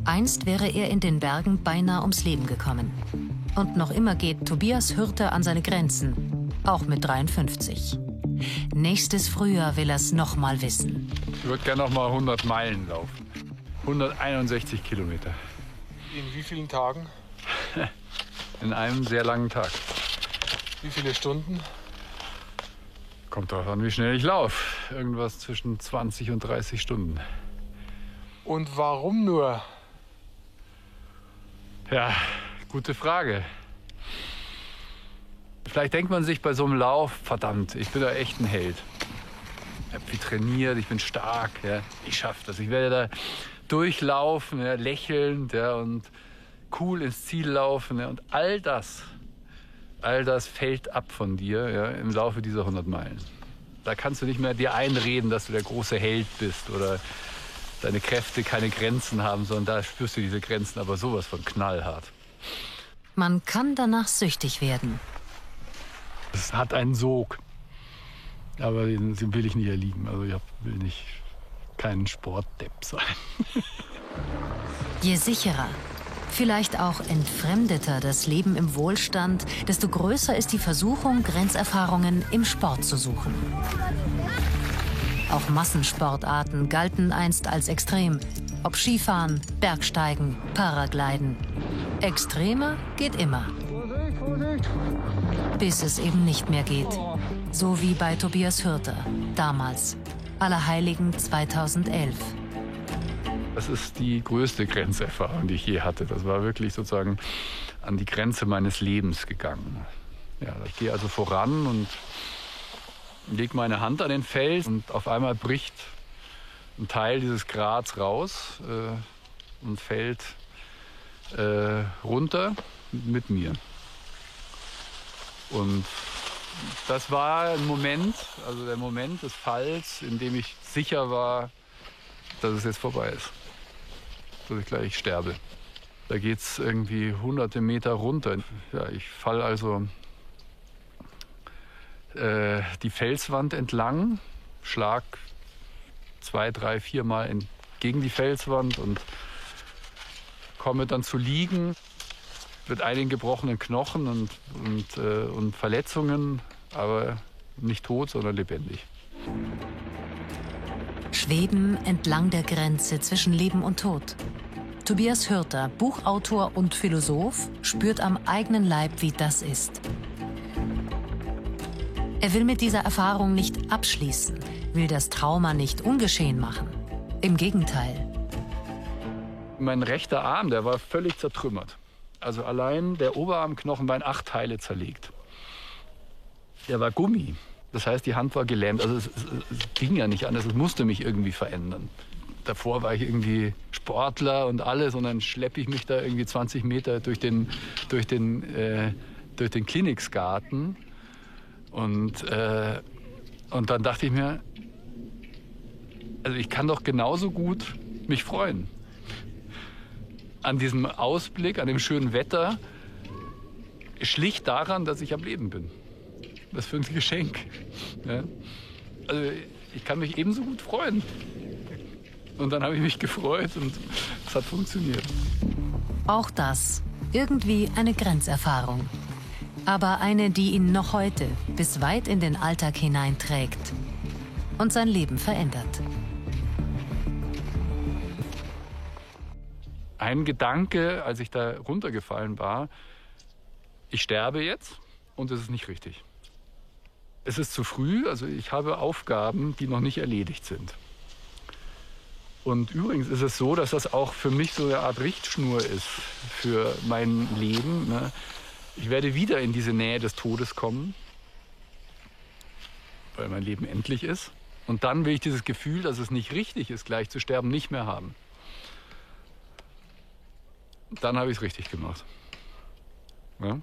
Einst wäre er in den Bergen beinahe ums Leben gekommen. Und noch immer geht Tobias Hürter an seine Grenzen, auch mit 53. Nächstes Frühjahr will er es noch mal wissen. Ich würde gerne noch mal 100 Meilen laufen. 161 Kilometer. In wie vielen Tagen? In einem sehr langen Tag. Wie viele Stunden? Kommt drauf an, wie schnell ich laufe. Irgendwas zwischen 20 und 30 Stunden. Und warum nur? Ja, gute Frage. Vielleicht denkt man sich bei so einem Lauf, verdammt, ich bin da echt ein Held. Ich habe viel trainiert, ich bin stark, ja, ich schaffe das. Ich werde da durchlaufen, ja, lächelnd, ja, und cool ins Ziel laufen. Ja, und all das fällt ab von dir, ja, im Laufe dieser 100 Meilen. Da kannst du nicht mehr dir einreden, dass du der große Held bist oder deine Kräfte keine Grenzen haben, sondern da spürst du diese Grenzen aber sowas von knallhart. Man kann danach süchtig werden. Es hat einen Sog, aber den will ich nicht erliegen. Also ich will nicht kein Sportdepp sein. Je sicherer, vielleicht auch entfremdeter das Leben im Wohlstand, desto größer ist die Versuchung, Grenzerfahrungen im Sport zu suchen. Auch Massensportarten galten einst als extrem. Ob Skifahren, Bergsteigen, Paragliden. Extremer geht immer. Bis es eben nicht mehr geht. So wie bei Tobias Hürter, damals. Allerheiligen 2011. Das ist die größte Grenzerfahrung, die ich je hatte. Das war wirklich sozusagen an die Grenze meines Lebens gegangen. Ja, ich gehe also voran und lege meine Hand an den Fels und auf einmal bricht ein Teil dieses Grats raus und fällt runter mit mir. Und das war ein Moment, also der Moment des Falls, in dem ich sicher war, dass es jetzt vorbei ist, dass ich gleich sterbe. Da geht es irgendwie hunderte Meter runter. Ja, ich falle also die Felswand entlang, schlag 2, 3, 4 Mal gegen die Felswand und komme dann zu liegen mit einigen gebrochenen Knochen und Verletzungen, aber nicht tot, sondern lebendig. Schweben entlang der Grenze zwischen Leben und Tod. Tobias Hürter, Buchautor und Philosoph, spürt am eigenen Leib, wie das ist. Er will mit dieser Erfahrung nicht abschließen, will das Trauma nicht ungeschehen machen. Im Gegenteil. Mein rechter Arm, der war völlig zertrümmert. Also allein der Oberarmknochen war in 8 Teile zerlegt. Der war Gummi. Das heißt, die Hand war gelähmt. Also es ging ja nicht anders, es musste mich irgendwie verändern. Davor war ich irgendwie Sportler und alles und dann schleppe ich mich da irgendwie 20 Meter durch den Kliniksgarten. Und dann dachte ich mir, also ich kann doch genauso gut mich freuen. An diesem Ausblick, an dem schönen Wetter, schlicht daran, dass ich am Leben bin. Was für ein Geschenk. Ja? Also ich kann mich ebenso gut freuen. Und dann habe ich mich gefreut und es hat funktioniert. Auch das, irgendwie eine Grenzerfahrung. Aber eine, die ihn noch heute bis weit in den Alltag hineinträgt und sein Leben verändert. Ein Gedanke, als ich da runtergefallen war, ich sterbe jetzt und es ist nicht richtig. Es ist zu früh, also ich habe Aufgaben, die noch nicht erledigt sind. Und übrigens ist es so, dass das auch für mich so eine Art Richtschnur ist für mein Leben. Ne? Ich werde wieder in diese Nähe des Todes kommen, weil mein Leben endlich ist. Und dann will ich dieses Gefühl, dass es nicht richtig ist, gleich zu sterben, nicht mehr haben. Dann habe ich es richtig gemacht. Ja?